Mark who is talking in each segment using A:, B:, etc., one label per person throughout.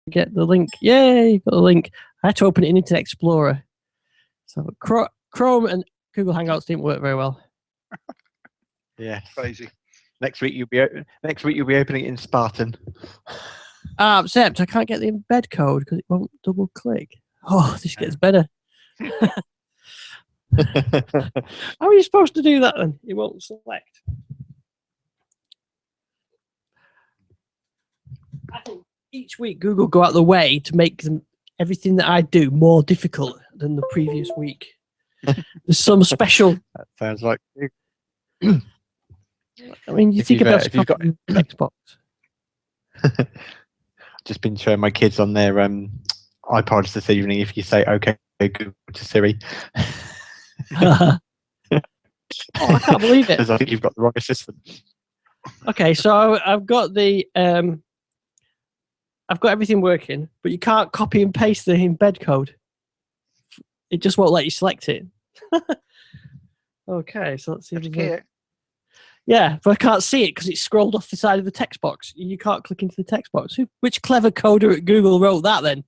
A: get the link. Yay, got the link. I had to open it in Internet Explorer. So Chrome and Google Hangouts didn't work very well.
B: Yeah.
C: Crazy.
B: Next week you'll be opening it in Spartan.
A: Except I can't get the embed code because it won't double click. Oh, this gets better. How are you supposed to do that then? It won't select. I think each week Google go out the way to make everything that I do more difficult than the previous week. There's some special.
B: That sounds like.
A: I mean, you think about
B: if you've got
A: Xbox.
B: Just been showing my kids on their iPods this evening. If you say "Okay, Google" to Siri.
A: Oh, I can't believe it.
B: Because I think you've got the wrong assistant.
A: Okay, so I've got I've got everything working, but you can't copy and paste the embed code. It just won't let you select it. Okay, so let's see if there's yeah, but I can't see it because it's scrolled off the side of the text box. You can't click into the text box. Which clever coder at Google wrote that then?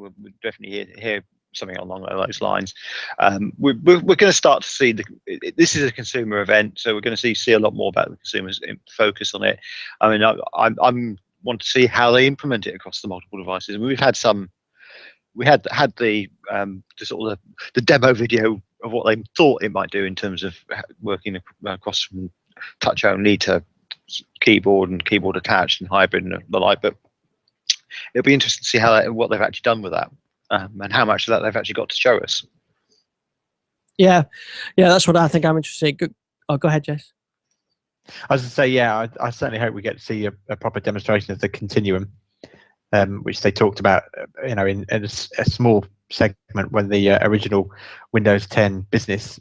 C: we'll definitely hear something along those lines. We're going to start to see this is a consumer event, so we're going to see a lot more about the consumers focus on it. I mean, I'm want to see how they implement it across the multiple devices. And we had the sort of the demo video of what they thought it might do in terms of working across from touch only to keyboard and keyboard attached and hybrid and the like. But it'll be interesting to see what they've actually done with that, and how much of that they've actually got to show us.
A: Yeah, that's what I think I'm interested in. Go ahead, Jess.
B: I was going to say, yeah, I certainly hope we get to see a proper demonstration of the Continuum, which they talked about, in a small segment when the original Windows 10 Business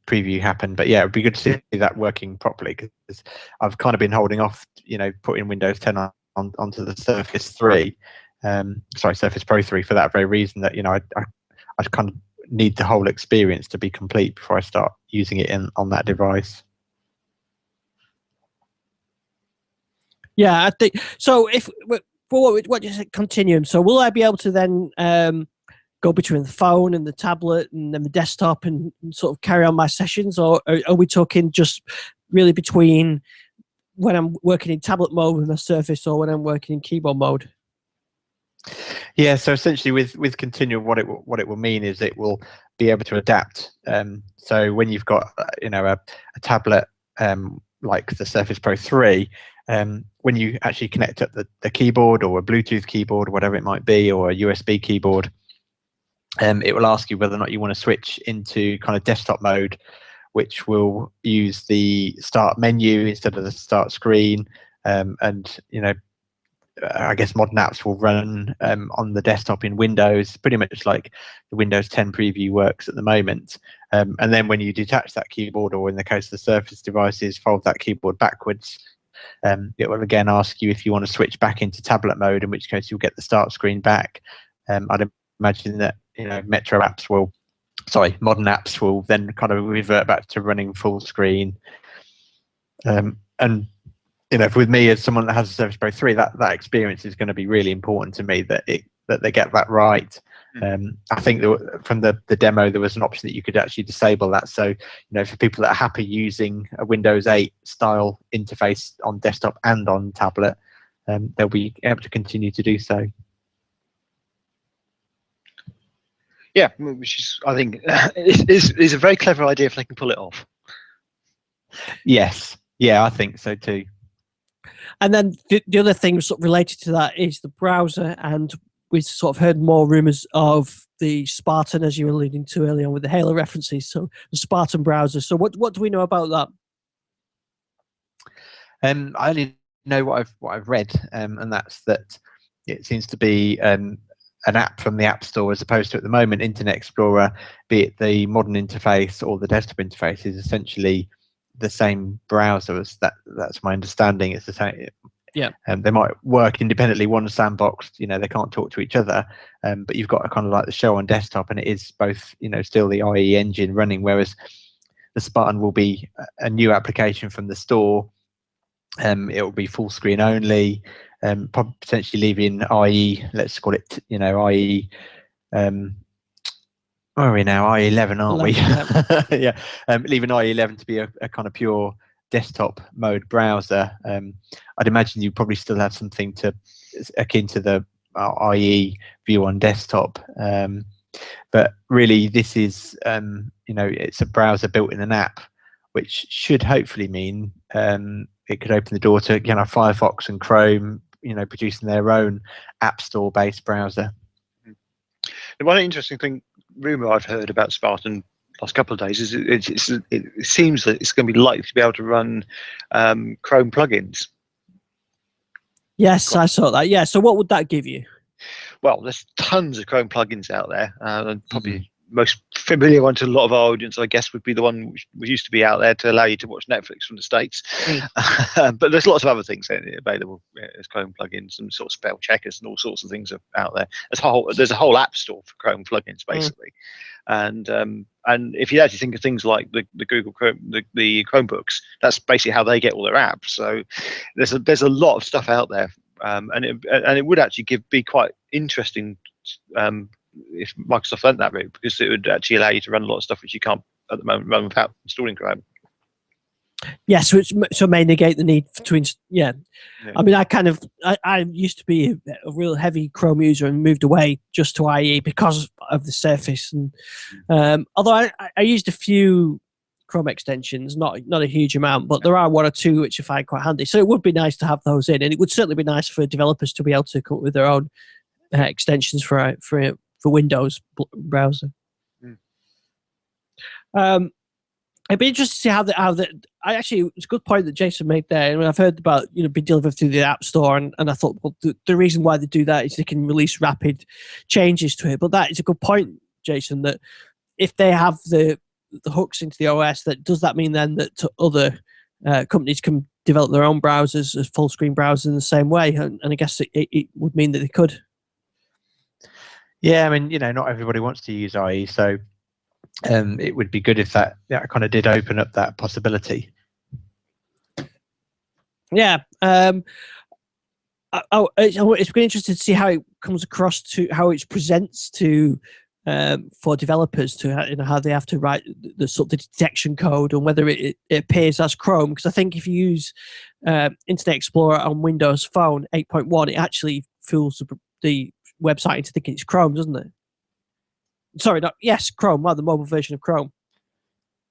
B: preview happened. But yeah, it'd be good to see that working properly, because I've kind of been holding off, putting Windows 10 onto the Surface 3, Surface Pro 3, for that very reason, that I kind of need the whole experience to be complete before I start using it on that device.
A: Yeah, I think so. If for what you said, Continuum, so will I be able to then go between the phone and the tablet and then the desktop and sort of carry on my sessions, or are we talking just really between when I'm working in tablet mode with my Surface or when I'm working in keyboard mode?
B: Yeah, so essentially with Continuum, what it will mean is it will be able to adapt. So when you've got a tablet like the Surface Pro 3, when you actually connect up the keyboard, or a Bluetooth keyboard, whatever it might be, or a USB keyboard, it will ask you whether or not you want to switch into kind of desktop mode, which will use the start menu instead of the start screen. And I guess modern apps will run on the desktop in Windows, pretty much like the Windows 10 preview works at the moment. And then when you detach that keyboard, or in the case of the Surface devices, fold that keyboard backwards, it will again ask you if you want to switch back into tablet mode, in which case you'll get the start screen back. I'd imagine that modern apps will then kind of revert back to running full screen. And with me as someone that has a Surface Pro 3, that experience is going to be really important to me, that they get that right. I think from the demo, there was an option that you could actually disable that. So, for people that are happy using a Windows 8 style interface on desktop and on tablet, they'll be able to continue to do so.
C: Yeah, which is, I think, is a very clever idea if they can pull it off.
B: Yes, yeah, I think so too.
A: And then the other thing sort of related to that is the browser, and we sort of heard more rumors of the Spartan, as you were alluding to earlier on with the Halo references. So the Spartan browser. So what do we know about that?
B: I only know what I've read, and that's that it seems to be an app from the App Store, as opposed to, at the moment, Internet Explorer, be it the modern interface or the desktop interface, is essentially the same browser. That's my understanding. It's the same.
A: Yeah.
B: They might work independently, one sandboxed. They can't talk to each other. But you've got a kind of like the show on desktop, and it is both. Still the IE engine running, whereas the Spartan will be a new application from the store. It will be full screen only. Potentially leaving IE. Let's call it. IE. Where are we now? IE 11, aren't
A: 11,
B: we? Yeah. Leaving IE 11 to be a kind of pure desktop mode browser. I'd imagine you probably still have something akin to the IE view on desktop. But really, this is it's a browser built in an app, which should hopefully mean it could open the door to Firefox and Chrome, producing their own App Store based browser.
C: The one interesting rumor I've heard about Spartan last couple of days is it seems that it's going to be likely to be able to run Chrome plugins.
A: Yes, I saw that. Yeah. So what would that give you?
C: Well, there's tons of Chrome plugins out there, and probably most familiar one to a lot of our audience, I guess, would be the one which used to be out there to allow you to watch Netflix from the States. But there's lots of other things available as Chrome plugins, and sort of spell checkers and all sorts of things are out there. There's a whole app store for Chrome plugins, basically. And if you actually think of things like the Google Chrome, the Chromebooks, that's basically how they get all their apps. So there's a lot of stuff out there, and it would actually be quite interesting if Microsoft went that route, because it would actually allow you to run a lot of stuff which you can't at the moment run without installing Chrome.
A: Yeah, so it may negate the need yeah. I mean, I used to be a real heavy Chrome user and moved away just to IE because of the Surface. And although I used a few Chrome extensions, not a huge amount, but there are one or two which I find quite handy. So it would be nice to have those in, and it would certainly be nice for developers to be able to come up with their own extensions for Windows browser. It'd be interesting to see how it's a good point that Jason made there. I mean, I've heard about being delivered through the App Store, and I thought, well, the reason why they do that is they can release rapid changes to it. But that is a good point, Jason. That if they have the hooks into the OS, does that mean then that other companies can develop their own browsers as full screen browsers in the same way? And I guess it would mean that they could.
B: Yeah, I mean, not everybody wants to use IE, so. It would be good if that kind of did open up that possibility.
A: Yeah. It's been interesting to see how it comes across, to how it presents to for developers, to how they have to write the sort of detection code, and whether it appears as Chrome. Because I think if you use Internet Explorer on Windows Phone 8.1, it actually fools the website into thinking it's Chrome, doesn't it? Sorry, Chrome, the mobile version of Chrome.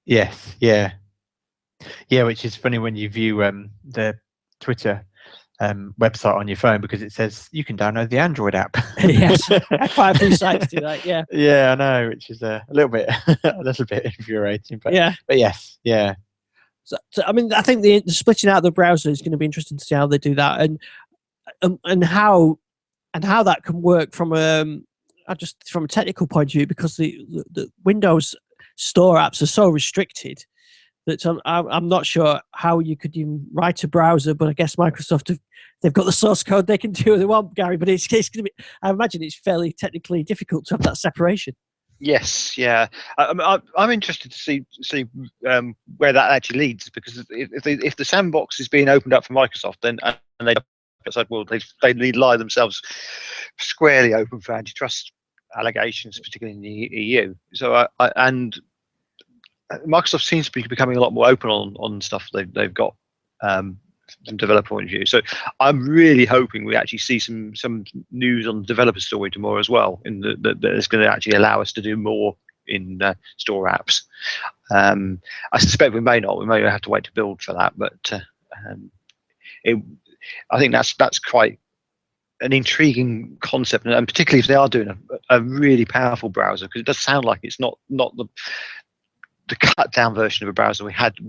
B: Yes, yeah, which is funny when you view the Twitter website on your phone, because it says you can download the Android app.
A: Yes, quite a few sites do that. Yeah,
B: yeah, I know, which is a little bit infuriating, but yes, yeah.
A: So I mean, I think the splitting out of the browser is going to be interesting to see how they do that, and how that can work from just from a technical point of view, because the Windows Store apps are so restricted that I'm not sure how you could even write a browser. But I guess Microsoft they've got the source code, they can do what they want, Gary. But it's going to be, I imagine it's fairly technically difficult to have that separation.
C: Yes, yeah. I'm interested to see where that actually leads, because if the sandbox is being opened up for Microsoft, then and they outside world, they lie themselves squarely open for antitrust allegations, particularly in the EU. So and Microsoft seems to be becoming a lot more open on stuff they've got from developer point of view. So I'm really hoping we actually see some news on the developer story tomorrow as well, in that is going to actually allow us to do more in store apps. I suspect we may not. We may have to wait to build for that, but I think that's quite an intriguing concept, and particularly if they are doing a really powerful browser, because it does sound like it's not the cut down version of a browser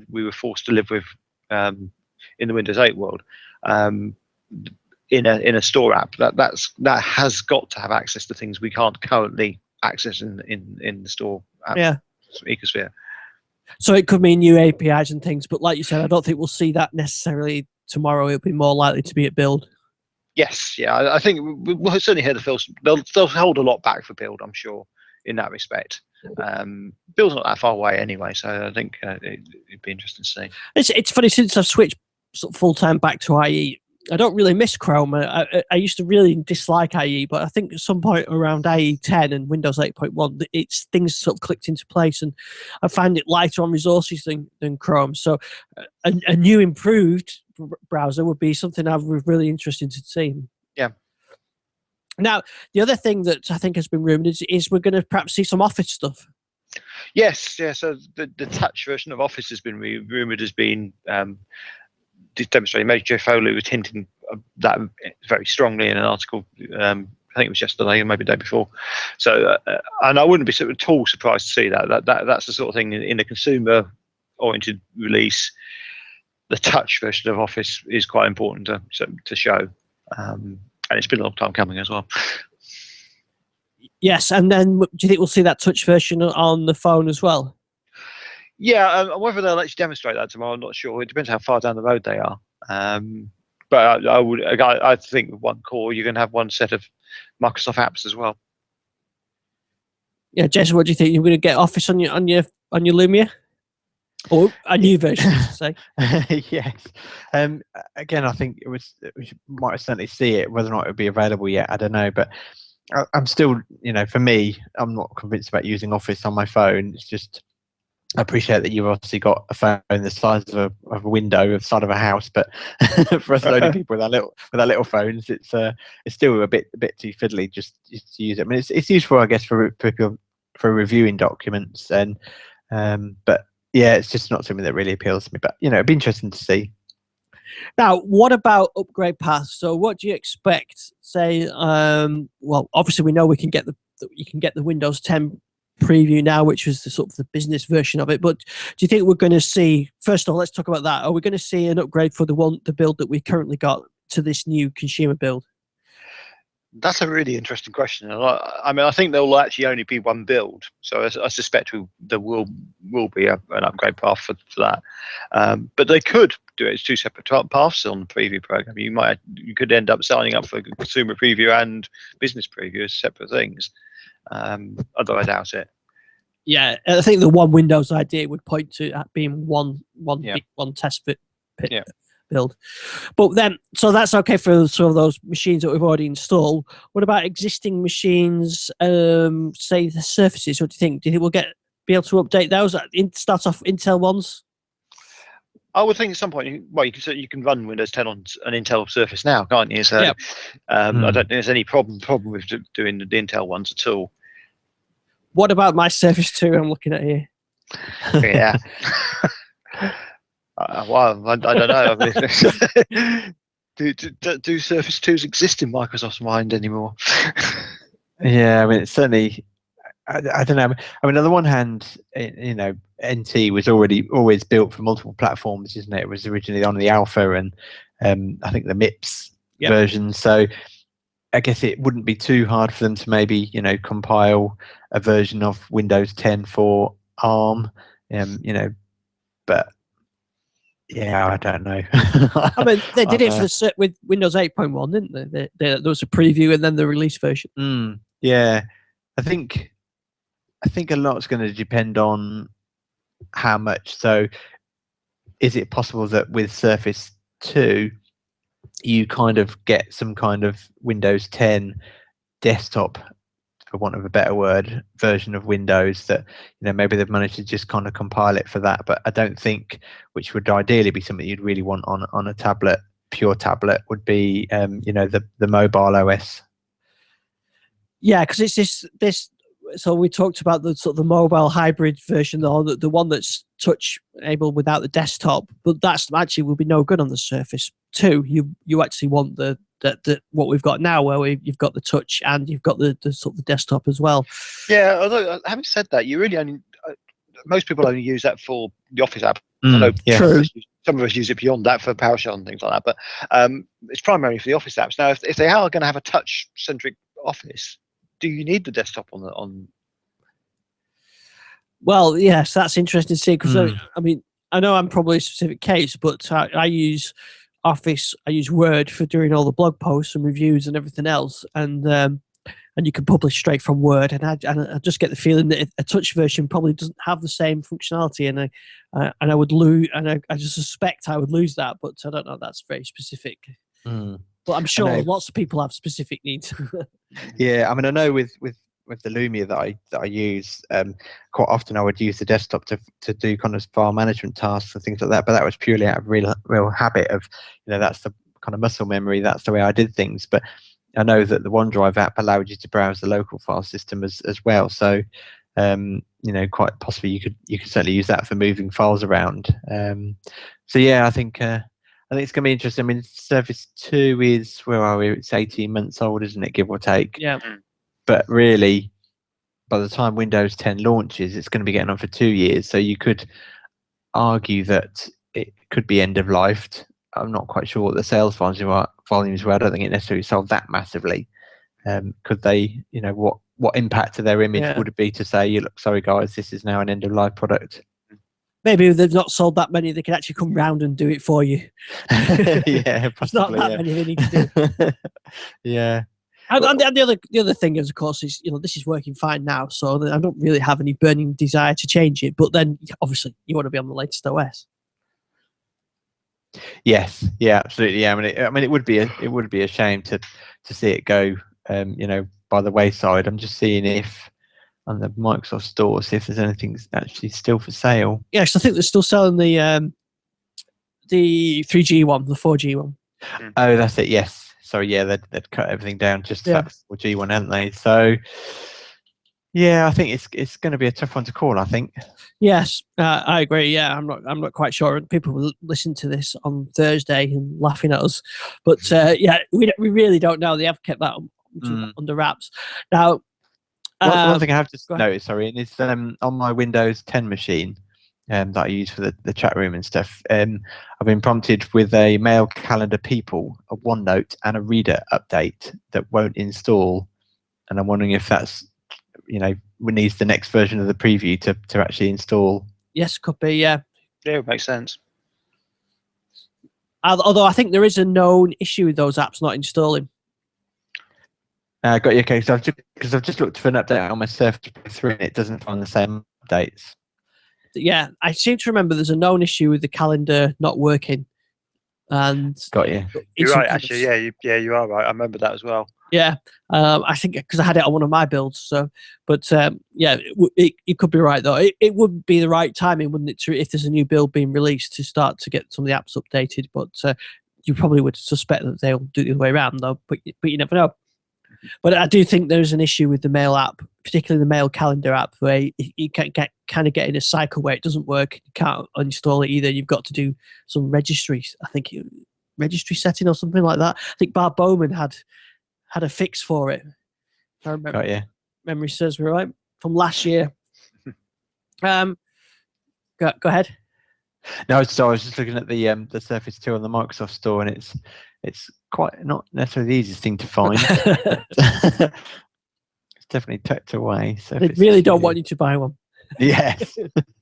C: we were forced to live with in the Windows 8 world, in a store app. That has got to have access to things we can't currently access in the store app ecosphere.
A: So it could mean new APIs and things, but like you said, I don't think we'll see that necessarily tomorrow. It'll be more likely to be at build.
C: Yes, yeah, I think we'll certainly hear they'll hold a lot back for build, I'm sure, in that respect. Build's not that far away anyway, so I think it'd be interesting to see.
A: It's funny, since I've switched sort of full time back to IE, I don't really miss Chrome. I used to really dislike IE, but I think at some point around IE 10 and Windows 8.1, things sort of clicked into place, and I find it lighter on resources than Chrome. So a new improved browser would be something I'm really interested to see.
C: Yeah.
A: Now, the other thing that I think has been rumored is we're going to perhaps see some Office stuff.
C: Yes, yeah. So the touch version of Office has been rumored as being demonstrated. Maybe Joe Foley was hinting that very strongly in an article. I think it was yesterday or maybe the day before. So, and I wouldn't be at all surprised to see that. That's the sort of thing in a consumer-oriented release. The touch version of Office is quite important to show, and it's been a long time coming as well.
A: Yes, and then do you think we'll see that touch version on the phone as well?
C: Yeah, whether they'll actually demonstrate that tomorrow, I'm not sure. It depends how far down the road they are. But I think with one core, you're going to have one set of Microsoft apps as well.
A: Yeah, Jason, what do you think? You're going to get Office on your Lumia, or a new version, say?
B: Yes. Again, I think we might certainly see it. Whether or not it will be available yet, I don't know. But I'm still, for me, I'm not convinced about using Office on my phone. It's just, I appreciate that you've obviously got a phone the size of a window of the side of a house, but for us lonely people with our little phones, it's still a bit too fiddly just to use it. I mean, it's useful, I guess, for people for reviewing documents, and but yeah, it's just not something that really appeals to me. But it'd be interesting to see.
A: Now, what about upgrade paths? So, what do you expect? Say, well, obviously we know we can get you can get the Windows 10 preview now, which was the sort of the business version of it. But do you think we're going to see? First of all, let's talk about that. Are we going to see an upgrade for the build that we currently got to this new consumer build?
C: That's a really interesting question. I mean, I think there will actually only be one build, so I suspect there will be an upgrade path for that. But they could do it as two separate paths on the preview program. You could end up signing up for consumer preview and business preview as separate things. Although I doubt it.
A: Yeah, I think the one Windows idea would point to that being one test build. But then, so that's okay for some of those machines that we've already installed. What about existing machines, say the Surfaces? What do you think? Do you think we'll be able to update those? Start off Intel ones?
C: I would think at some point, you can run Windows 10 on an Intel Surface now, can't you? So I don't think there's any problem with doing the Intel ones at all.
A: What about my Surface 2 I'm looking at here?
C: Yeah. Well, I don't know. I mean, do Surface 2s exist in Microsoft's mind anymore?
B: Yeah, I mean, it's certainly. I don't know. I mean, on the one hand, NT was always built for multiple platforms, isn't it? It was originally on the Alpha and I think the MIPS version. So I guess it wouldn't be too hard for them to maybe compile a version of Windows 10 for ARM. But yeah, I don't know.
A: I mean, they did it with Windows 8.1, didn't they? There was a preview and then the release version.
B: Yeah, I think a lot's going to depend on how much. So, is it possible that with Surface 2, you kind of get some kind of Windows 10 desktop, for want of a better word, version of Windows that maybe they've managed to just kind of compile it for that? But I don't think, which would ideally be something you'd really want on a tablet, pure tablet, would be the mobile OS.
A: Yeah, because it's this. So we talked about the sort of the mobile hybrid version, or the one that's touch enabled without the desktop, but that's actually will be no good on the Surface 2. You actually want the what we've got now, where you've got the touch and you've got the sort of the desktop as well.
C: Yeah, although having said that, you really only most people only use that for the Office app. I know
A: True.
C: Some of us use it beyond that for PowerShell and things like that, but it's primarily for the Office apps. Now, if they are going to have a touch-centric Office, do you need the desktop on?
A: Well, yes, that's interesting to see, because I mean, I know I'm probably a specific case, but I use Office, I use Word for doing all the blog posts and reviews and everything else, and you can publish straight from Word, and I just get the feeling that a touch version probably doesn't have the same functionality, and I would lose, and I just suspect I would lose that, but I don't know. That's very specific. But I'm sure lots of people have specific needs.
B: Yeah, I mean, I know with the Lumia that I use, quite often I would use the desktop to do kind of file management tasks and things like that. But that was purely out of real habit of, that's the kind of muscle memory. That's the way I did things. But I know that the OneDrive app allowed you to browse the local file system as well. So, quite possibly you could certainly use that for moving files around. So yeah, I think it's going to be interesting. I mean, Surface 2 is, where are we? It's 18 months old, isn't it, give or take?
A: Yeah.
B: But really, by the time Windows 10 launches, it's going to be getting on for 2 years. So you could argue that it could be end of lifed. I'm not quite sure what the sales volumes were. I don't think it necessarily sold that massively. Could they, what impact to their image would it be to say, look, sorry guys, this is now an end of life product?
A: Maybe if they've not sold that many, they can actually come round and do it for you.
B: Yeah,
A: It's not that many they need to do.
B: Yeah.
A: And the other thing is, of course, is this is working fine now, so I don't really have any burning desire to change it. But then, obviously, you want to be on the latest OS.
B: Yes, yeah, absolutely. Yeah, I mean, it would be a shame to see it go. by the wayside. I'm just seeing if on the Microsoft Store, see if there's anything actually still for sale.
A: Yes, I think they're still selling the 3G one, the 4G one.
B: Oh, that's it. Yes. Sorry. Yeah, they'd cut everything down just for
A: Yeah.
B: that 4G one, hadn't they? So, yeah, I think it's going to be a tough one to call. I think.
A: Yes, I agree. Yeah, I'm not quite sure. People will listen to this on Thursday and laughing at us, but yeah, we really don't know. They have kept that under wraps. Now,
B: one thing I have just
A: go ahead.
B: noticed, sorry, and it's on my Windows 10 machine that I use for the chat room and stuff. I've been prompted with a Mail Calendar People, a OneNote, and a Reader update that won't install, and I'm wondering if that's needs the next version of the preview to actually install.
A: Yes, could be. Yeah.
C: Yeah, it makes sense.
A: Although I think there is a known issue with those apps not installing.
B: Got you. Okay, so I've just looked for an update on my Surface Pro 3 and it doesn't find the same updates.
A: Yeah, I seem to remember there's a known issue with the calendar not working. And
B: got you.
C: You're right, actually. Yeah, you are right. I remember that as well.
A: Yeah, I think because I had it on one of my builds. So, but yeah, it could be right though. It would be the right timing, wouldn't it, if there's a new build being released to start to get some of the apps updated. But you probably would suspect that they'll do it the other way around though. But you never know. But I do think there's an issue with the Mail app, particularly the Mail Calendar app, where you can kind of get in a cycle where it doesn't work. You can't uninstall it either. You've got to do some registry, registry setting or something like that. I think Bart Bowman had a fix for it. If I remember,
B: got you.
A: Memory serves me right from last year. Go ahead.
B: No, so I was just looking at the Surface 2 on the Microsoft Store, and it's quite not necessarily the easiest thing to find. It's definitely tucked away. So
A: They really don't want you to buy one.
B: Yes.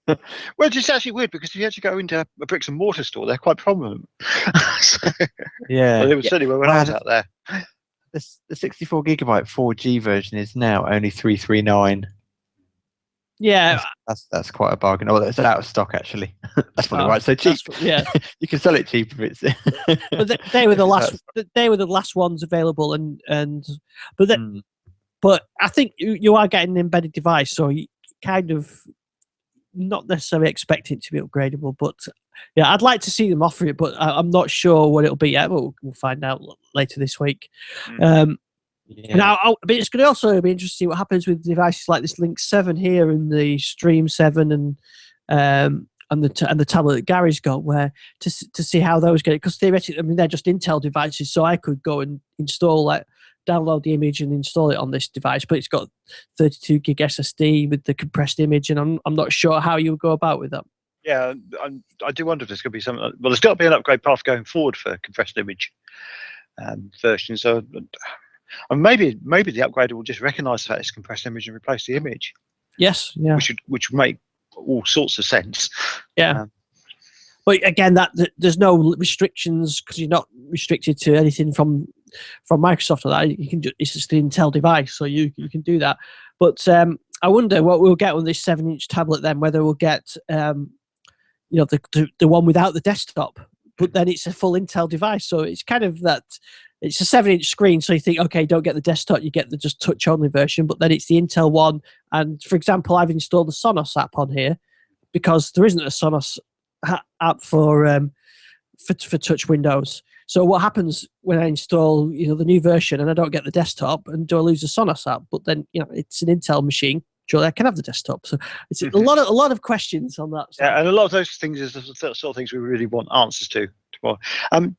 C: Well, it's actually weird because if you actually go into a bricks and mortar store, they're quite prominent.
B: Yeah.
C: Well, they were certainly when I was out there.
B: The 64 gigabyte 4G version is now only $339.
A: Yeah,
B: That's quite a bargain. Oh, it's out of stock actually. That's probably why it's so cheap.
A: Yeah,
B: you can sell it cheap if it's.
A: but they were the last. They were the last ones available, but I think you are getting an embedded device, so you kind of not necessarily expect it to be upgradable. But yeah, I'd like to see them offer it, but I'm not sure what it'll be yet. We'll find out later this week.
B: Yeah.
A: Now, but it's going to also be interesting to see what happens with devices like this Link 7 here and the Stream 7 and the tablet that Gary's got, where to see how those get it, because theoretically, I mean, they're just Intel devices, so I could go and download the image and install it on this device, but it's got 32 gig SSD with the compressed image, and I'm not sure how you would go about with that.
C: Yeah, I do wonder if there's going to be something. Well, there's got to be an upgrade path going forward for compressed image version. So. And maybe the upgrader will just recognise that it's compressed image and replace the image.
A: Yes, yeah.
C: Which would make all sorts of sense.
A: Yeah. But again, that there's no restrictions because you're not restricted to anything from Microsoft or that. You can it's just the Intel device, so you can do that. But I wonder what we'll get on this 7-inch tablet then. Whether we'll get the one without the desktop, but then it's a full Intel device. So it's kind of that. It's a 7-inch screen, so you think, okay, don't get the desktop, you get the just touch-only version, but then it's the Intel one. And for example, I've installed the Sonos app on here because there isn't a Sonos app for touch Windows. So what happens when I install the new version and I don't get the desktop, and do I lose the Sonos app? But then it's an Intel machine. Sure, I can have the desktop. So it's a lot of questions on that.
C: Yeah, and a lot of those things is the sort of things we really want answers to.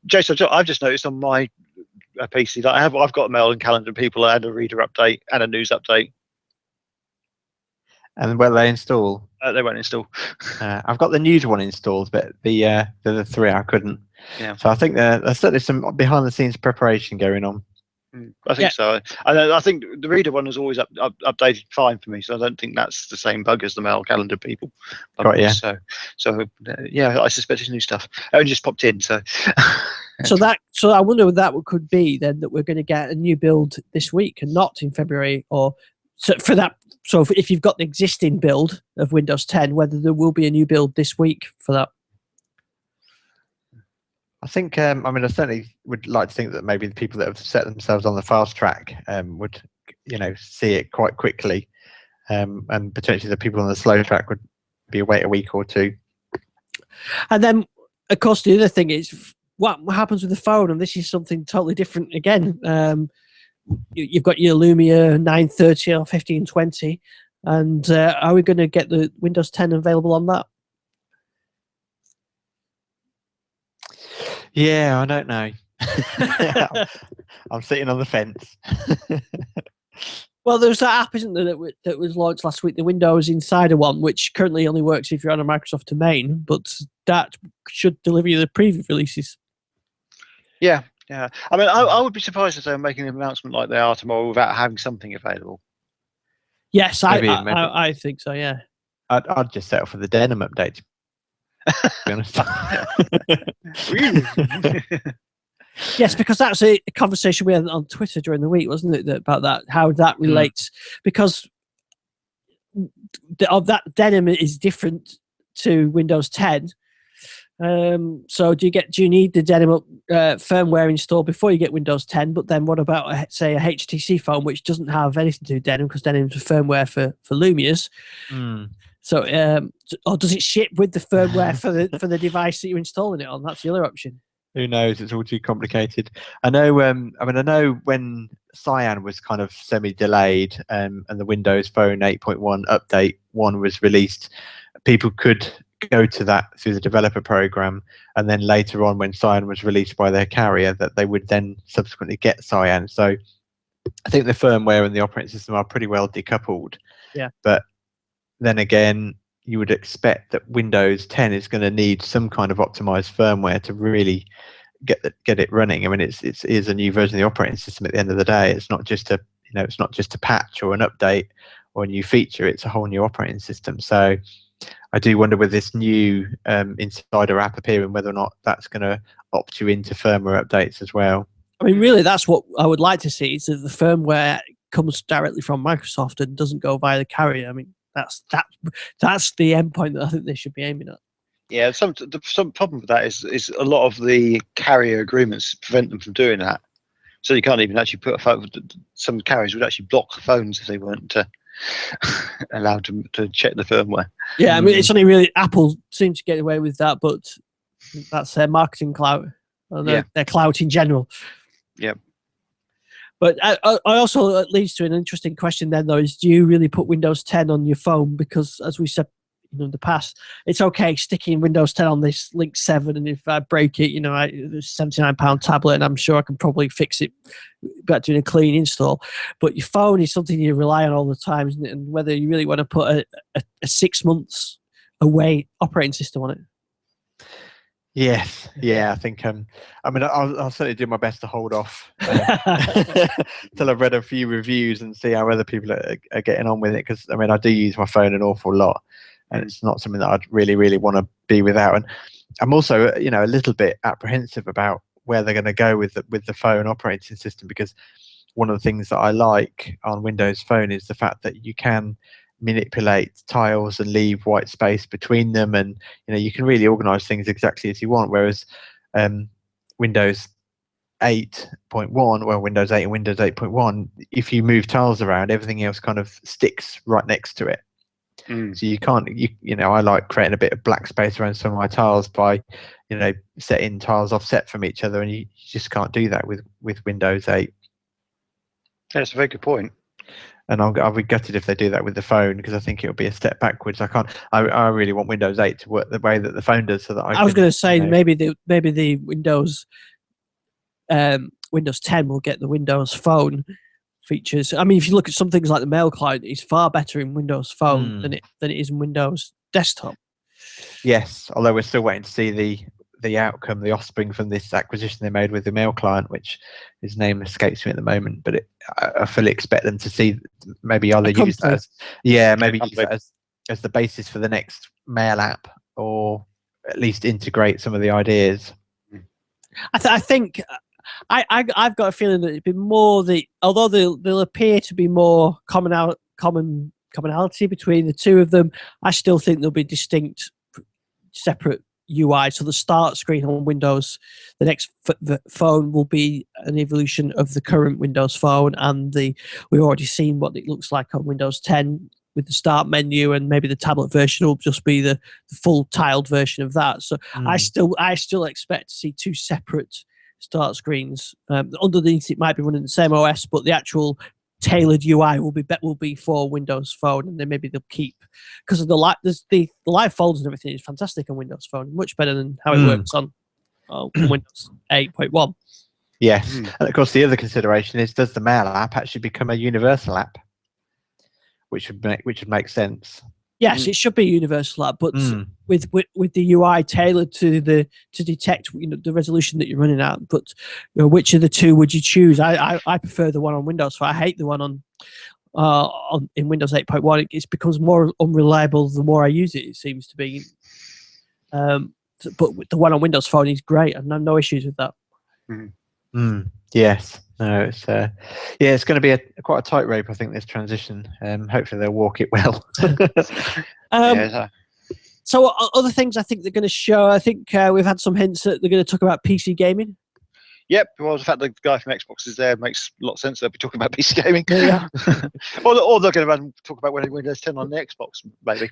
C: Jason, I've just noticed on my PC that I've got a Mail and Calendar People and a Reader update and a News update.
B: And will they install?
C: They won't install.
B: I've got the News one installed, but the 3 I couldn't.
C: Yeah.
B: So I think there's certainly some behind the scenes preparation going on.
C: I think so. I think the Reader one is always updated fine for me, so I don't think that's the same bug as the Mail Calendar People.
B: Got you.
C: So yeah, I suspect it's new stuff. It only just popped in, so.
A: So I wonder what that could be then, that we're going to get a new build this week and not in February, or for that. So if you've got the existing build of Windows 10, whether there will be a new build this week for that.
B: I think, I certainly would like to think that maybe the people that have set themselves on the fast track would, see it quite quickly, and potentially the people on the slow track would be wait a week or two.
A: And then, of course, the other thing is what happens with the phone, and this is something totally different again. You've got your Lumia 930 or 1520, and are we going to get the Windows 10 available on that?
B: Yeah, I don't know. I'm sitting on the fence.
A: Well, there's that app, isn't there, that was launched last week, the Windows Insider one, which currently only works if you're on a Microsoft domain, but that should deliver you the preview releases.
C: Yeah. I mean, I would be surprised if they were making an announcement like they are tomorrow without having something available.
A: Yes,
B: Maybe.
A: I think so, yeah.
B: I'd just settle for the denim update, to be honest.
A: Yes, because that's a conversation we had on Twitter during the week, wasn't it, about that, how that relates, because of that denim is different to Windows 10. So do you need the denim firmware installed before you get Windows 10? But then what about, say, a HTC phone which doesn't have anything to do with denim, because denim's a firmware for Lumias? So, or does it ship with the firmware for the device that you're installing it on? That's the other option.
B: Who knows? It's all too complicated. I know. I know when Cyan was kind of semi-delayed, and the Windows Phone 8.1 update 1 was released, people could go to that through the developer program, and then later on, when Cyan was released by their carrier, that they would then subsequently get Cyan. So, I think the firmware and the operating system are pretty well decoupled.
A: Yeah.
B: But then again, you would expect that Windows 10 is going to need some kind of optimized firmware to really get it running. I mean, it is a new version of the operating system at the end of the day. It's not just a patch or an update or a new feature. It's a whole new operating system. So I do wonder with this new Insider app appearing, whether or not that's going to opt you into firmware updates as well.
A: I mean, really, that's what I would like to see, is that the firmware comes directly from Microsoft and doesn't go via the carrier. I mean, that's the endpoint that I think they should be aiming at.
C: Yeah, some problem with that is a lot of the carrier agreements prevent them from doing that. So you can't even actually put a phone. Some carriers would actually block phones if they weren't allowed to check the firmware.
A: Yeah, I mean, it's only really Apple seems to get away with that, but that's their marketing clout, or their clout in general.
C: Yeah.
A: But I also, it leads to an interesting question then, though, is do you really put Windows 10 on your phone? Because as we said in the past, it's okay sticking Windows 10 on this Link 7, and if I break it, it's a £79 tablet, and I'm sure I can probably fix it by doing a clean install. But your phone is something you rely on all the time, isn't it? And whether you really want to put a 6 months away operating system on it.
B: Yes, yeah, I think. I mean, I'll certainly do my best to hold off until I've read a few reviews and see how other people are getting on with it. Because I mean, I do use my phone an awful lot, and it's not something that I'd really, really want to be without. And I'm also, a little bit apprehensive about where they're going to go with the phone operating system, because one of the things that I like on Windows Phone is the fact that you can manipulate tiles and leave white space between them, and you can really organize things exactly as you want, whereas Windows 8.1, well, Windows 8 and Windows 8.1, if you move tiles around, everything else kind of sticks right next to it. So you can't, I like creating a bit of black space around some of my tiles by setting tiles offset from each other, and you just can't do that with Windows 8.
C: That's a very good point.
B: And I'll be gutted if they do that with the phone, because I think it'll be a step backwards. I really want Windows 8 to work the way that the phone does, so that I
A: was going to say maybe the Windows 10 will get the Windows Phone features. I mean, if you look at some things like the Mail client, it's far better in Windows Phone than it is in Windows Desktop. Yes,
B: although we're still waiting to see the outcome, the offspring from this acquisition they made with the Mail client, which his name escapes me at the moment, but I fully expect them to see maybe either use that as the basis for the next Mail app, or at least integrate some of the ideas.
A: I think I've got a feeling that it'd be more although there'll appear to be more commonality between the two of them, I still think there'll be distinct, separate UI. So the start screen on Windows, the next the phone will be an evolution of the current Windows Phone, and we've already seen what it looks like on Windows 10 with the start menu, and maybe the tablet version will just be the full tiled version of that. So I still expect to see two separate start screens. Underneath it might be running the same OS, but the actual tailored UI will be for Windows Phone, and then maybe they'll keep, because of the live folders and everything is fantastic on Windows Phone, much better than how it works on Windows 8.1.
B: Yes, and of course the other consideration is, does the Mail app actually become a universal app, which would make sense.
A: Yes, it should be a universal app, but with the UI tailored to detect the resolution that you're running at. But which of the two would you choose? I prefer the one on Windows. So I hate the one on in Windows 8.1. It becomes more unreliable the more I use it. It seems to be. But the one on Windows Phone is great, and I have no issues with that.
B: Yes. No, it's it's going to be quite a tightrope, I think, this transition. Hopefully they'll walk it well.
A: So other things I think they're going to show, I think we've had some hints that they're going to talk about PC gaming.
C: Yep, well, the fact that the guy from Xbox is there makes a lot of sense. They'll be talking about PC gaming.
A: Yeah.
C: or they're going to talk about Windows 10 on the Xbox, maybe.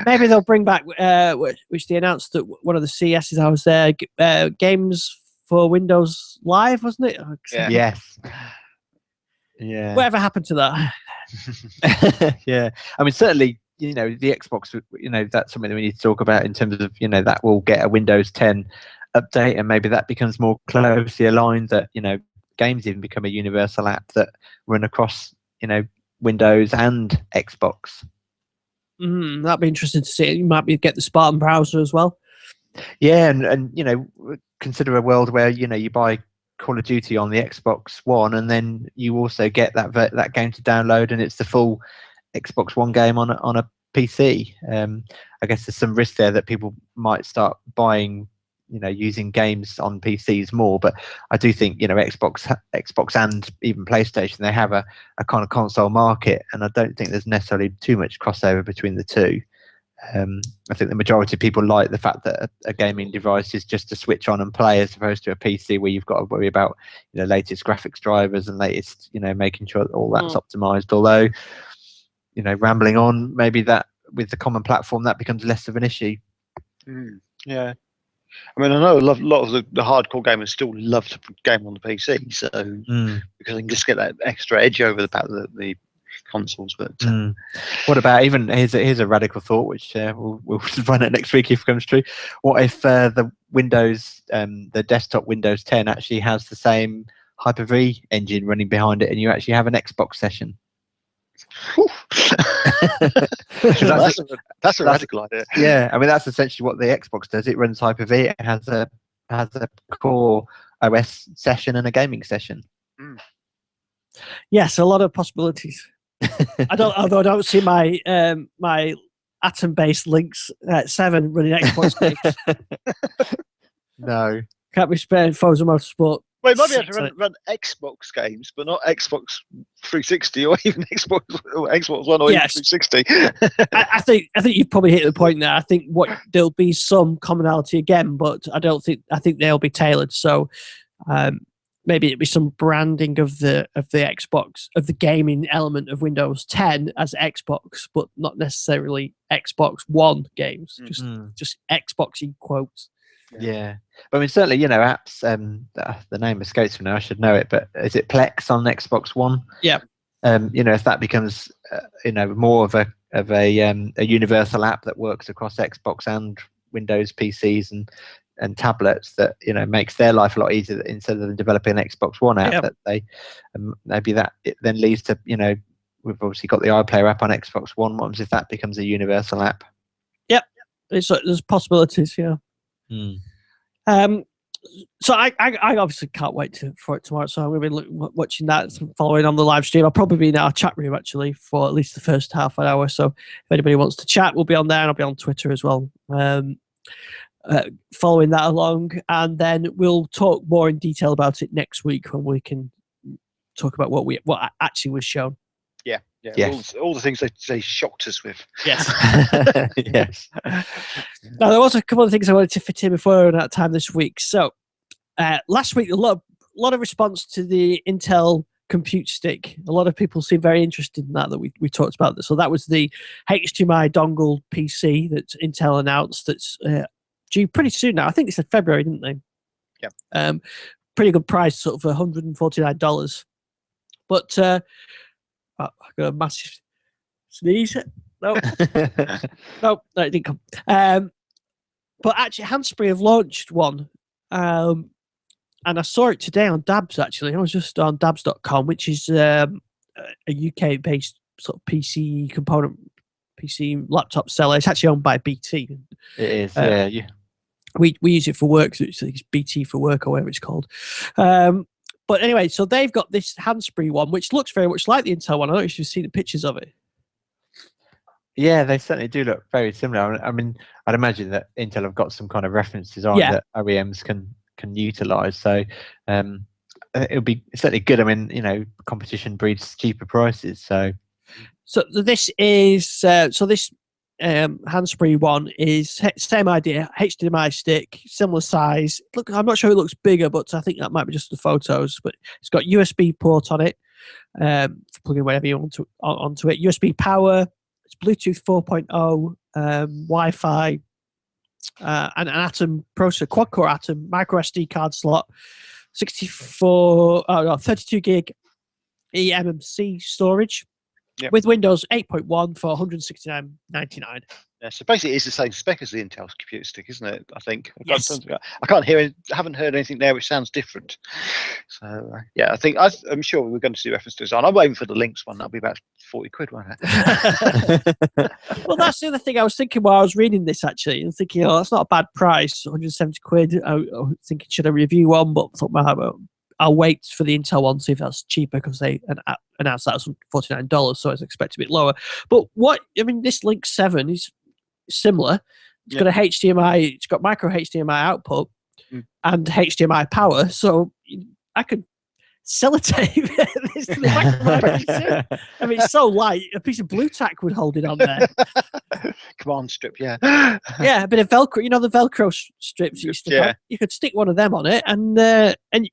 A: Maybe they'll bring back, which they announced at one of the CSs I was there, games for Windows Live, wasn't it?
B: Yes. Yeah.
A: Whatever happened to that?
B: Yeah. I mean, certainly, the Xbox, that's something that we need to talk about in terms of, that will get a Windows 10 update, and maybe that becomes more closely aligned, that, games even become a universal app that run across, Windows and Xbox.
A: That'd be interesting to see. You might get the Spartan browser as well.
B: Yeah, and consider a world where you buy Call of Duty on the Xbox One, and then you also get that game to download, and it's the full Xbox One game on a PC. I guess there's some risk there that people might start buying, using games on PCs more. But I do think Xbox and even PlayStation, they have a kind of console market, and I don't think there's necessarily too much crossover between the two. I think the majority of people like the fact that a gaming device is just to switch on and play, as opposed to a PC where you've got to worry about latest graphics drivers and latest making sure that all that's optimized. Although rambling on, maybe that with the common platform that becomes less of an issue.
C: Yeah, I mean, I know a lot of the hardcore gamers still love to game on the PC, so because they can just get that extra edge over the consoles. But
B: what about, even here's a radical thought, which we'll find out next week if it comes true. What if the Windows, the desktop Windows 10 actually has the same Hyper-V engine running behind it, and you actually have an Xbox session?
C: That's a radical idea.
B: Yeah, I mean, that's essentially what the Xbox does. It runs Hyper-V. It has a core OS session and a gaming session.
A: Yes, a lot of possibilities. Although I don't see my my Atom-based Lynx 7 running Xbox games.
B: No,
A: can't be spared. Forza Motorsport.
C: Well, you might be able to run Xbox games, but not Xbox 360 or even Xbox One or even 360.
A: I think you've probably hit the point there. I think there'll be some commonality again, but I think they'll be tailored. So maybe it'll be some branding of the Xbox, of the gaming element of Windows 10 as Xbox, but not necessarily Xbox One games. Just Xbox in quotes.
B: Yeah, but I mean, certainly, apps. The name escapes me now. I should know it, but is it Plex on Xbox One?
A: Yeah.
B: If that becomes, more of a universal app that works across Xbox and Windows PCs and tablets, that makes their life a lot easier, instead of developing an Xbox One app. That they maybe that it then leads to we've obviously got the iPlayer app on Xbox One. What happens if that becomes a universal app?
A: Yep, there's possibilities. Yeah. So I obviously can't wait for it tomorrow. So I'm going to be watching that, following on the live stream. I'll probably be in our chat room actually for at least the first half an hour. So if anybody wants to chat, we'll be on there, and I'll be on Twitter as well. Following that along, and then we'll talk more in detail about it next week when we can talk about what actually was shown.
C: Yeah, Yeah,
B: Yes.
C: all the things they shocked us with.
A: Yes.
B: Yes.
A: Now, there was a couple of things I wanted to fit in before we run out of time this week. So, last week, a lot of response to the Intel Compute Stick. A lot of people seem very interested in that we talked about. That. So that was the HDMI dongle PC that Intel announced that's due pretty soon now. I think they said February, didn't they?
C: Yeah.
A: Pretty good price, sort of $149. But I got a massive sneeze. No, no, it didn't come. But actually, Handspree have launched one. And I saw it today on Dabs, actually. I was just on dabs.com, which is a UK-based sort of PC laptop seller. It's actually owned by BT.
B: It is, yeah.
A: We use it for work, so it's BT for work or whatever it's called. But anyway, so they've got this Handspree one, which looks very much like the Intel one. I don't know if you've seen the pictures of it.
B: Yeah, they certainly do look very similar. I mean, I'd imagine that Intel have got some kind of reference design that OEMs can utilize. So it'll be certainly good. I mean, competition breeds cheaper prices. So
A: this is this Handspree one is same idea, HDMI stick, similar size. Look, I'm not sure it looks bigger, but I think that might be just the photos. But it's got USB port on it for plugging whatever you want onto it. USB power. It's Bluetooth 4.0, Wi-Fi, and an Atom processor, quad-core Atom, micro SD card slot, 32 gig eMMC storage.
C: Yep.
A: With Windows 8.1 for $169.99.
C: Yeah, so basically, it's the same spec as the Intel Compute Stick, isn't it? I think.
A: Yes.
C: I haven't heard anything there which sounds different. So yeah, I'm sure we're going to see reference to design. I'm waiting for the Lynx one. That'll be about 40 quid, won't it?
A: Well, that's the other thing I was thinking while I was reading this, actually, and thinking, that's not a bad price, 170 quid. I was thinking, should I review one? But I thought, I'll wait for the Intel one, see if that's cheaper, because they announced that was $49, so I was expecting a bit lower. But this Lynx 7 is similar. It's got a HDMI, it's got micro HDMI output and HDMI power, so I could sellotape this to the back of my PC. I mean, it's so light, a piece of blue tack would hold it on there.
C: Command strip, yeah.
A: Yeah, a bit of Velcro, the Velcro strips you stick on. You could stick one of them on it, and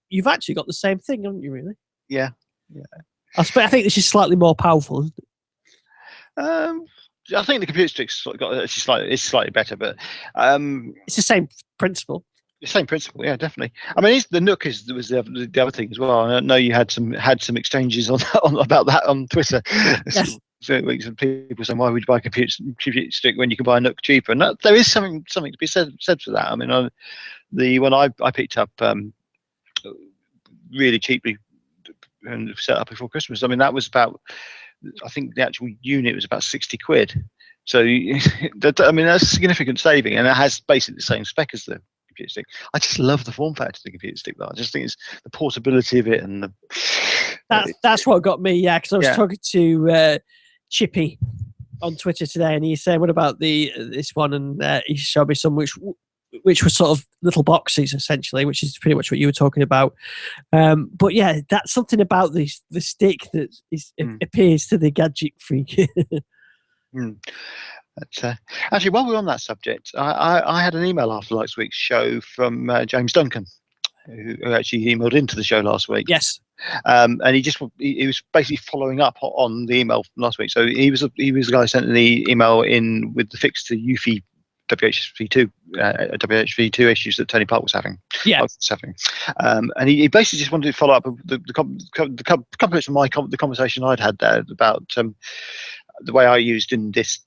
A: you've actually got the same thing, haven't you, really?
C: Yeah.
A: I think this is slightly more powerful, isn't it?
C: I think the Compute Stick's it's slightly better, but
A: it's the same principle.
C: The same principle, yeah, definitely. I mean, the Nook was the other thing as well. I know you had some exchanges on about that on Twitter.
A: Yes.
C: So some people saying, why would you buy a Compute Stick when you can buy a Nook cheaper? And there is something to be said for that. I mean, the one I picked up really cheaply and set up before Christmas. I mean, that was about, I think the actual unit was about 60 quid. So that's a significant saving, and it has basically the same spec as the Compute Stick. I just love the form factor of the Compute Stick, though. I just think it's the portability of it, and
A: that's what got me. Yeah, because I was talking to Chippy on Twitter today, and he's saying, "What about this one?" And he showed me some which were sort of little boxes, essentially, which is pretty much what you were talking about. But yeah, that's something about the stick that appears to the gadget freak.
C: But, actually, while we're on that subject, I had an email after last week's show from James Duncan, who actually emailed into the show last week.
A: Yes.
C: And he was basically following up on the email from last week. So he was the guy who sent the email in with the fix to UEFI WHV2 issues that Tony Park was having.
A: Yeah.
C: And he basically just wanted to follow up the compliments from the conversation I'd had there about the way I used in this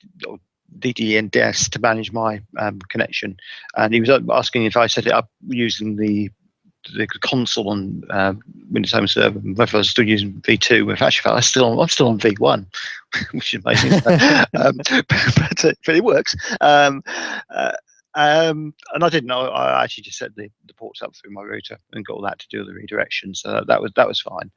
C: DD and DS to manage my connection. And he was asking if I set it up using the console on Windows Home Server, and whether I was still using V2. In actually, I'm still on V1, which is amazing. But it works. And I didn't know. I actually just set the ports up through my router and got all that to do the redirection. So that was fine.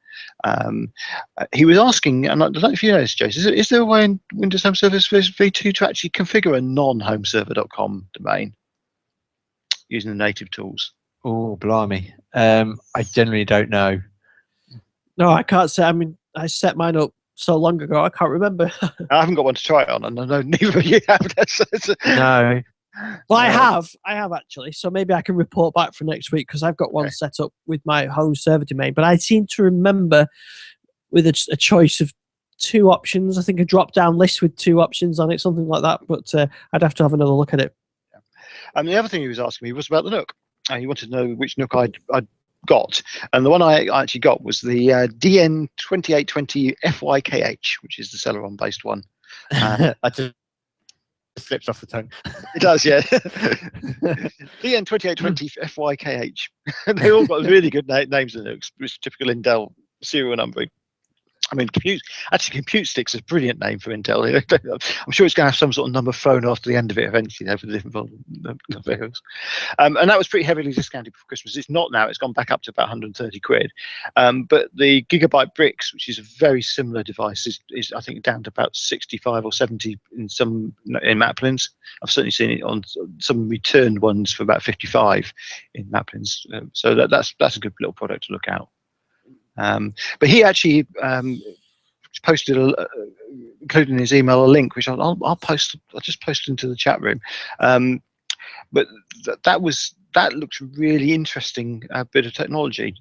C: He was asking, and I don't know if you know this, Jason, is there a way in Windows Home Server V2 to actually configure a non-homeserver.com domain using the native tools?
B: Oh, blimey. I generally don't know.
A: No, I can't say. I mean, I set mine up so long ago, I can't remember.
C: I haven't got one to try it on, and I know neither of you have.
B: No.
A: Well, I have actually. So maybe I can report back for next week because I've got one set up with my home server domain. But I seem to remember with a choice of 2 options. I think a drop-down list with 2 options on it, something like that. But I'd have to have another look at it.
C: And the other thing he was asking me was about the Nook. He wanted to know which Nook I'd got, and the one I actually got was the DN2820 FYKH, which is the Celeron based one.
B: I just slips off the tongue.
C: It does, yeah. DN2820 FYKH. They all got really good names in it. It's typical Intel serial numbering. I mean, Compute Sticks is a brilliant name for Intel. I'm sure it's going to have some sort of number thrown after the end of it eventually, for the different vehicles. And that was pretty heavily discounted for Christmas. It's not now. It's gone back up to about 130 quid. But the Gigabyte Bricks, which is a very similar device, is I think down to about 65 or 70 in Maplins. I've certainly seen it on some returned ones for about 55 in Maplins. So that's a good little product to look out. But he actually posted, including in his email, a link which I'll post. I'll just post into the chat room. But that looked really interesting bit of technology.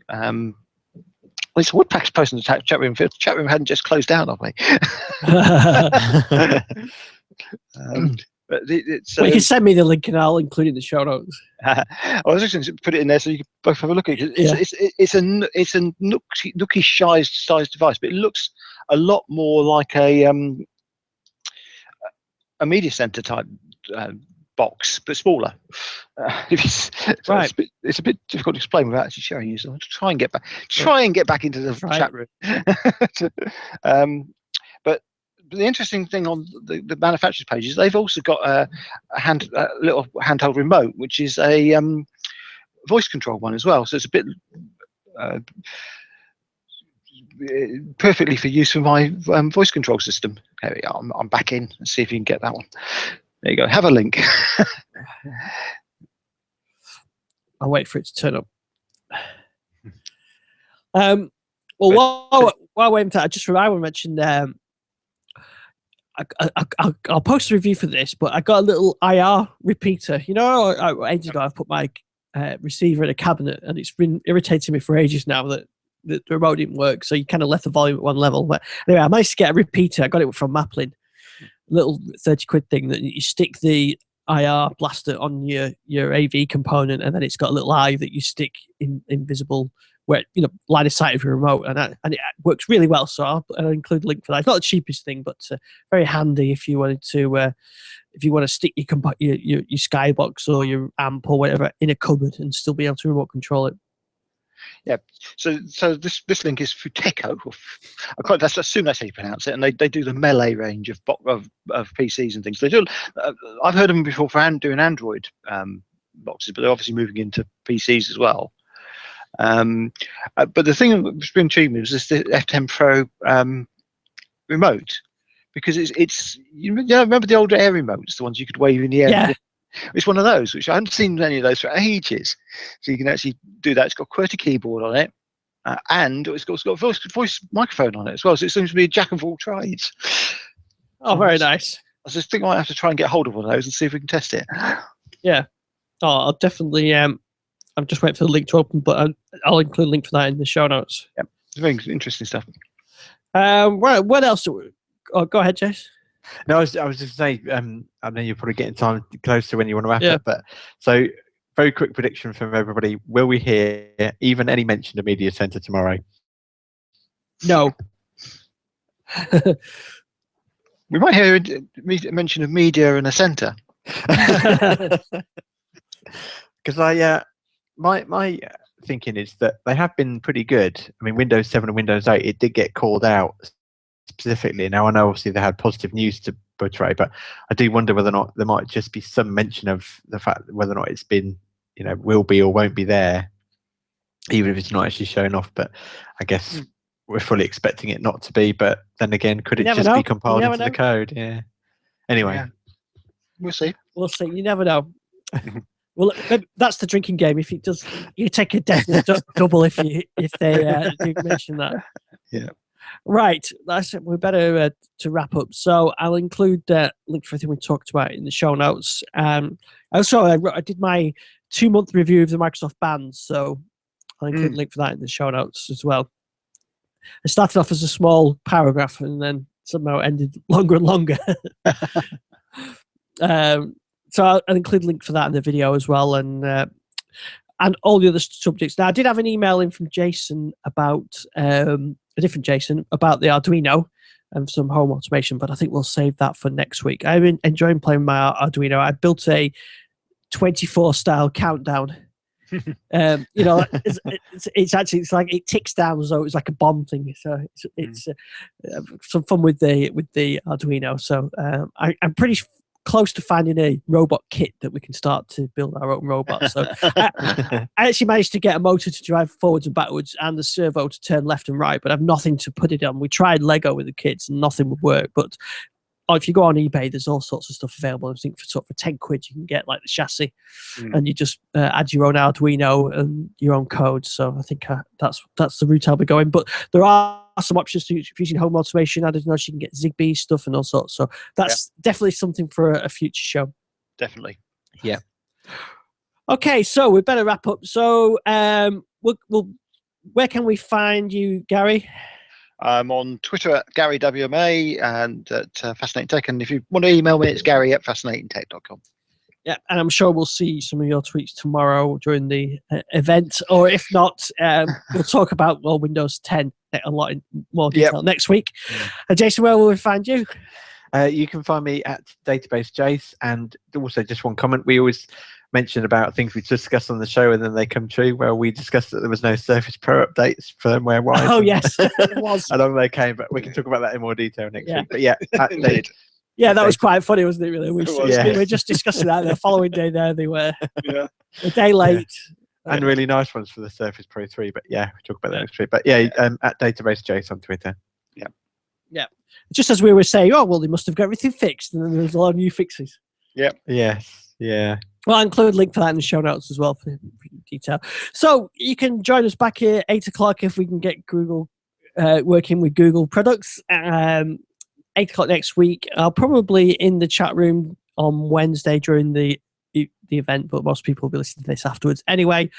C: It's Woodpack's posting the chat room. If the chat room hadn't just closed down on me. But
A: well, you can send me the link and I'll include it in the show notes.
C: I was just going to put it in there so you can both have a look at it. It's a nookish sized device, but it looks a lot more like a media center type box, but smaller. It's a bit difficult to explain without actually showing you. So I'll try and get back into the chat room. But the interesting thing on the manufacturer's page is they've also got a little handheld remote, which is a voice control one as well. So it's a bit perfectly for use for my voice control system. There we are. I'm back in. Let's see if you can get that one. There you go. Have a link.
A: I'll wait for it to turn up. While waiting for that, I want to mention. I'll post a review for this, but I got a little IR repeater. You know, ages ago I've put my receiver in a cabinet, and it's been irritating me for ages now that the remote didn't work. So you kind of left the volume at one level. But anyway, I managed to get a repeater. I got it from Maplin, little 30 quid thing that you stick the IR blaster on your AV component, and then it's got a little eye that you stick in invisible, where line of sight of your remote, and it works really well. So I'll include a link for that. It's not the cheapest thing, but very handy if you wanted to stick your Skybox or your amp or whatever in a cupboard and still be able to remote control it.
C: Yeah. So this link is Futeco. I assume that's how you pronounce it, and they do the Melee range of PCs and things. They do. I've heard of them before for doing Android boxes, but they're obviously moving into PCs as well. But the thing that's been intriguing me was this F10 Pro remote, because it's remember the older Air remotes, the ones you could wave in the air.
A: Yeah.
C: It's one of those, which I haven't seen any of those for ages. So you can actually do that. It's got a QWERTY keyboard on it, and it's got voice microphone on it as well. So it seems to be a jack of all trades.
A: Oh, very nice.
C: I just think I might have to try and get hold of one of those and see if we can test it.
A: Yeah. Oh, I'll definitely. I'm just waiting for the link to open, but I'll include a link for that in the show notes.
C: Yeah, it's very interesting stuff.
A: What else? Go ahead, Jess.
B: No, I was just saying. I know you're probably getting time close to when you want to wrap up, but so very quick prediction from everybody: will we hear even any mention of Media Center tomorrow?
A: No.
C: We might hear mention of media and a center.
B: Because my thinking is that they have been pretty good. I mean, Windows 7 and Windows 8, it did get called out specifically. Now I know obviously they had positive news to portray, but I do wonder whether or not there might just be some mention of the fact that whether or not it's been, will be or won't be there, even if it's not actually shown off. But I guess we're fully expecting it not to be. But then again, could it just be compiled into the code? Yeah. Anyway,
C: we'll see.
A: We'll see. You never know. Well, that's the drinking game. If it does, you take a definite double if they do mention that.
C: Yeah.
A: Right, we better to wrap up. So I'll include link for everything we talked about in the show notes. Also, I did my 2-month review of the Microsoft bands, so I'll include a link for that in the show notes as well. It started off as a small paragraph and then somehow ended longer and longer. So I'll include a link for that in the video as well, and all the other subjects. Now, I did have an email in from Jason about a different Jason about the Arduino and some home automation, but I think we'll save that for next week. I've been enjoying playing my Arduino. I built a 24 style countdown. It's actually like it ticks down as though it's like a bomb thing. So it's some fun with the Arduino. So I'm pretty close to finding a robot kit that we can start to build our own robot. So I actually managed to get a motor to drive forwards and backwards and the servo to turn left and right, but I've nothing to put it on. We tried Lego with the kids and nothing would work. But if you go on eBay, there's all sorts of stuff available. I think for 10 quid you can get like the chassis, and you just add your own Arduino and your own code. So I think that's the route I'll be going. But there are some options to using home automation. I don't know if you can get Zigbee stuff and all sorts. So that's definitely something for a future show.
C: Definitely.
B: Yeah.
A: Okay, so we better wrap up. So we'll where can we find you, Gary?
C: I'm on Twitter at Gary WMA and at Fascinating Tech. And if you want to email me, it's Gary@fascinatingtech.com.
A: Yeah, and I'm sure we'll see some of your tweets tomorrow during the event, or if not, we'll talk about Windows 10 a lot in more detail next week. Jason, where will we find you?
B: You can find me at Database Jace, and also just one comment. We always mention about things we discussed on the show and then they come true. Well, we discussed that there was no Surface Pro updates firmware wise.
A: Oh yes, it was.
B: Along they came, but we can talk about that in more detail next week. But yeah,
A: yeah, that was quite funny, wasn't it? Really, we were just discussing that. The following day, there they were, a day late.
B: And really nice ones for the Surface Pro 3. But yeah, we'll talk about that next week. But yeah, at Database Jace on Twitter.
A: Yeah. Just as we were saying, they must have got everything fixed, and then there's a lot of new fixes.
B: Yes. Yeah.
A: Well, I'll include a link for that in the show notes as well for detail. So you can join us back here 8 o'clock if we can get Google working with Google products. 8 o'clock next week. I'll probably in the chat room on Wednesday during the event, but most people will be listening to this afterwards anyway.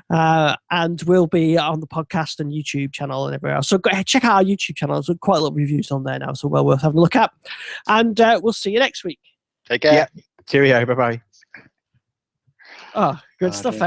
A: And we'll be on the podcast and YouTube channel and everywhere else. So go ahead, check out our YouTube channel. There's quite a lot of reviews on there now, so well worth having a look at. And we'll see you next week.
C: Take care.
B: Yeah. Cheerio. Bye-bye.
A: Oh, good stuff.